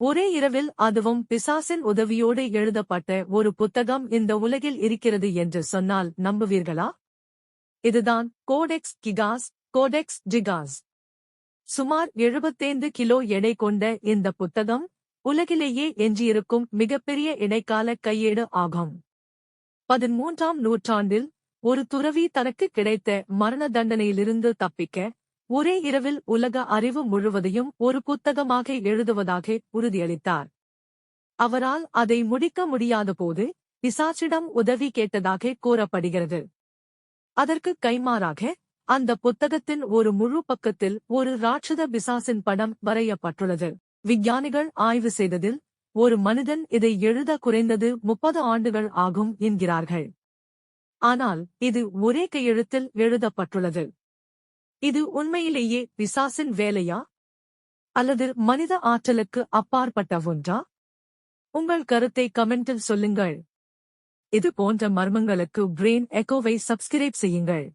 ஒரே இரவில் அதுவும் பிசாசின் உதவியோடு எழுதப்பட்ட ஒரு புத்தகம் இந்த உலகில் இருக்கிறது என்று சொன்னால் நம்புவீர்களா? இதுதான் கோடெக்ஸ் கிகாஸ், கோடெக்ஸ் ஜிகாஸ். சுமார் 75 கிலோ எடை கொண்ட இந்த புத்தகம் உலகிலேயே எஞ்சியிருக்கும் மிகப்பெரிய இடைக்கால கையேடு ஆகும். 13ஆம் நூற்றாண்டில் ஒரு துறவி தனக்கு கிடைத்த மரண தண்டனையிலிருந்து தப்பிக்க ஒரே இரவில் உலக அறிவு முழுவதையும் ஒரு புத்தகமாக எழுதுவதாக உறுதியளித்தார். அவரால் அதை முடிக்க முடியாதபோது பிசாசிடம் உதவி கேட்டதாக கூறப்படுகிறது. அதற்கு கைமாறாக அந்த புத்தகத்தின் ஒரு முழு பக்கத்தில் ஒரு ராட்சத பிசாசின் படம் வரையப்பட்டுள்ளது. விஞ்ஞானிகள் ஆய்வு செய்ததில் ஒரு மனிதன் இதை எழுத குறைந்தது 30 ஆண்டுகள் ஆகும் என்கிறார்கள். ஆனால் இது ஒரே கையெழுத்தில் எழுதப்பட்டுள்ளது. இது உண்மையிலேயே பிசாசின் வேலையா? அல்லது மனித ஆற்றலுக்கு அப்பாற்பட்ட ஒன்றா? உங்கள் கருத்தை கமெண்டில் சொல்லுங்கள். இது போன்ற மர்மங்களுக்கு பிரெயின் எக்கோவை சப்ஸ்கிரைப் செய்யுங்கள்.